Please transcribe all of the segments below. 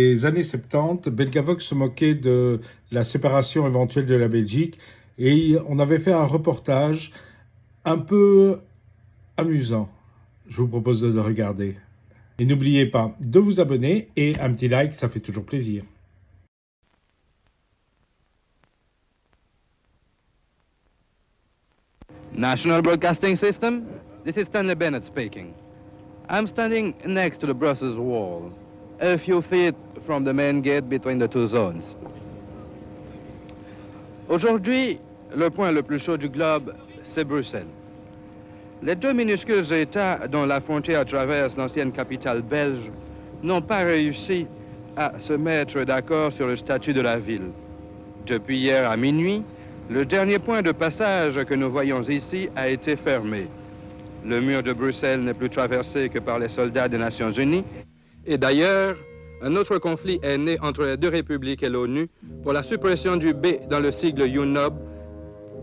Les années 70, Belgavox se moquait de la séparation éventuelle de la Belgique et on avait fait un reportage un peu amusant. Je vous propose de le regarder. Et n'oubliez pas de vous abonner et un petit like, ça fait toujours plaisir. National Broadcasting System, this is Stanley Bennett speaking. I'm standing next to the Brussels wall, a few feet from the main gate between the two zones. Aujourd'hui, le point le plus chaud du globe, c'est Bruxelles. Les deux minuscules États dont la frontière traverse l'ancienne capitale belge n'ont pas réussi à se mettre d'accord sur le statut de la ville. Depuis hier à minuit, le dernier point de passage que nous voyons ici a été fermé. Le mur de Bruxelles n'est plus traversé que par les soldats des Nations Unies. Et d'ailleurs, un autre conflit est né entre les deux républiques et l'ONU pour la suppression du B dans le sigle UNOB.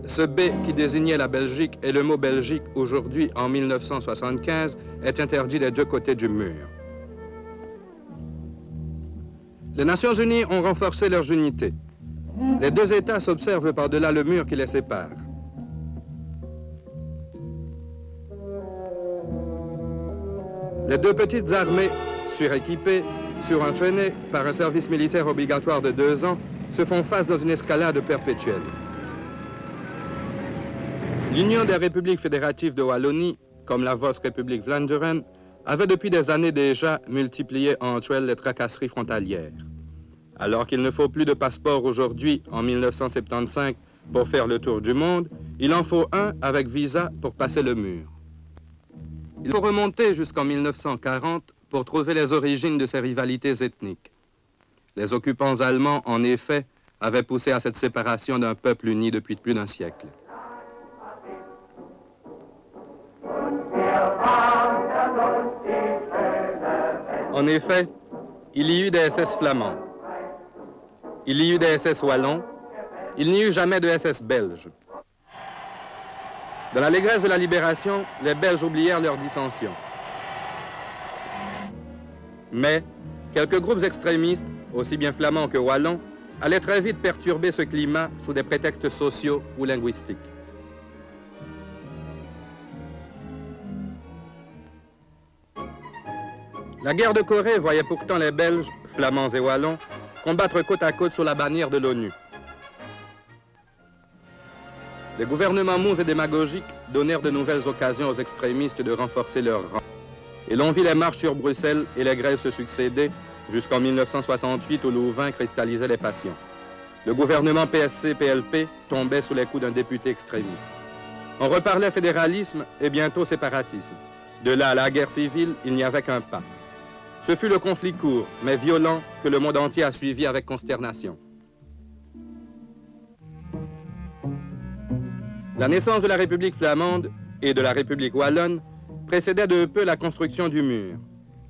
Ce B qui désignait la Belgique et le mot Belgique aujourd'hui en 1975 est interdit des deux côtés du mur. Les Nations Unies ont renforcé leurs unités. Les deux États s'observent par-delà le mur qui les sépare. Les deux petites armées, suréquipées, surentraînées par un service militaire obligatoire de 2 ans, se font face dans une escalade perpétuelle. L'Union des républiques fédératives de Wallonie, comme la Volksrepubliek Vlaanderen, avait depuis des années déjà multiplié entre elles les tracasseries frontalières. Alors qu'il ne faut plus de passeport aujourd'hui, en 1975, pour faire le tour du monde, il en faut un avec visa pour passer le mur. Il faut remonter jusqu'en 1940 pour trouver les origines de ces rivalités ethniques. Les occupants allemands, en effet, avaient poussé à cette séparation d'un peuple uni depuis plus d'un siècle. En effet, il y eut des SS flamands. Il y eut des SS wallons. Il n'y eut jamais de SS belges. Dans l'allégresse de la libération, les Belges oublièrent leurs dissensions. Mais quelques groupes extrémistes, aussi bien flamands que wallons, allaient très vite perturber ce climat sous des prétextes sociaux ou linguistiques. La guerre de Corée voyait pourtant les Belges, flamands et wallons, combattre côte à côte sous la bannière de l'ONU. Les gouvernements mous et démagogiques donnèrent de nouvelles occasions aux extrémistes de renforcer leurs rangs. Et l'on vit les marches sur Bruxelles et les grèves se succéder jusqu'en 1968 où Louvain cristallisait les passions. Le gouvernement PSC-PLP tombait sous les coups d'un député extrémiste. On reparlait fédéralisme et bientôt séparatisme. De là à la guerre civile, il n'y avait qu'un pas. Ce fut le conflit court, mais violent, que le monde entier a suivi avec consternation. La naissance de la République flamande et de la République wallonne précédait de peu la construction du mur.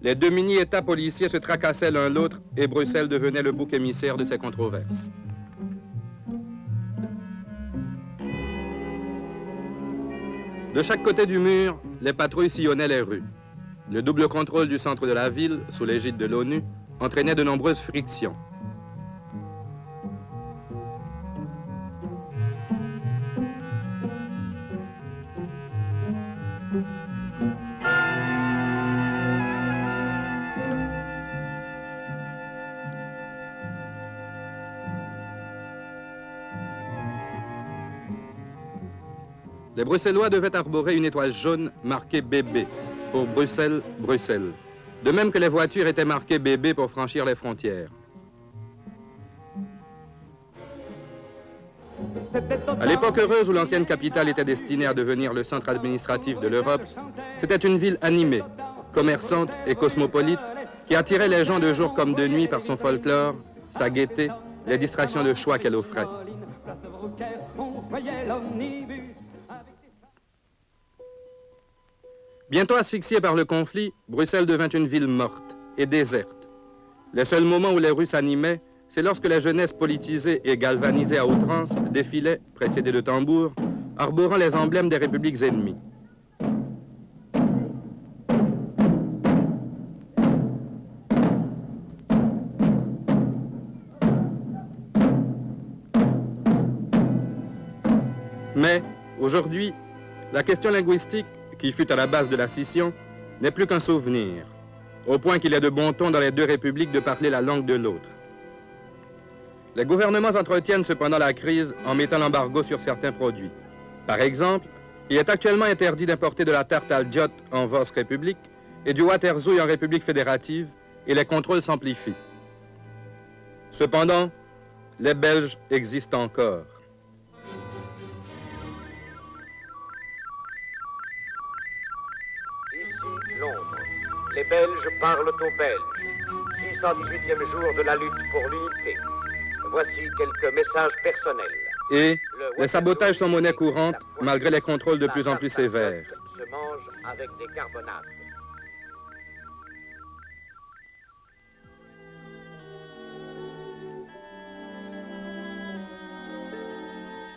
Les deux mini-États policiers se tracassaient l'un l'autre et Bruxelles devenait le bouc émissaire de ces controverses. De chaque côté du mur, les patrouilles sillonnaient les rues. Le double contrôle du centre de la ville, sous l'égide de l'ONU, entraînait de nombreuses frictions. Les Bruxellois devaient arborer une étoile jaune marquée BB pour Bruxelles, Bruxelles. De même que les voitures étaient marquées BB pour franchir les frontières. À l'époque heureuse où l'ancienne capitale était destinée à devenir le centre administratif de l'Europe, c'était une ville animée, commerçante et cosmopolite qui attirait les gens de jour comme de nuit par son folklore, sa gaieté, les distractions de choix qu'elle offrait. Bientôt asphyxiée par le conflit, Bruxelles devint une ville morte et déserte. Les seuls moments où les rues s'animaient, c'est lorsque la jeunesse politisée et galvanisée à outrance défilait, précédée de tambours, arborant les emblèmes des républiques ennemies. Mais, aujourd'hui, la question linguistique, qui fut à la base de la scission, n'est plus qu'un souvenir, au point qu'il est de bon ton dans les deux républiques de parler la langue de l'autre. Les gouvernements entretiennent cependant la crise en mettant l'embargo sur certains produits. Par exemple, il est actuellement interdit d'importer de la tarte al jott en Vos République et du waterzouille en République fédérative, et les contrôles s'amplifient. Cependant, les Belges existent encore. Ici, Londres. Les Belges parlent aux Belges. 618e jour de la lutte pour l'unité. Voici quelques messages personnels. Et les sabotages sont monnaie courante, malgré les contrôles de plus en plus sévères. Se mange avec des carbonades.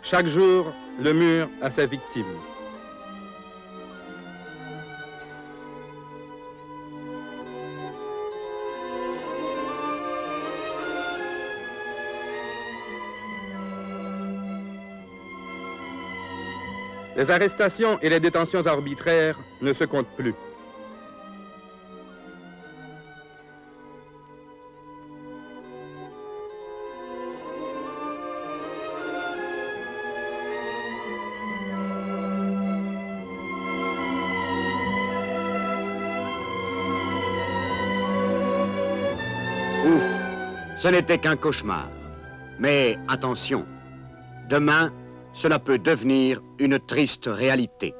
Chaque jour, le mur a ses victimes. Les arrestations et les détentions arbitraires ne se comptent plus. Ouf, ce n'était qu'un cauchemar. Mais attention, demain, cela peut devenir une triste réalité.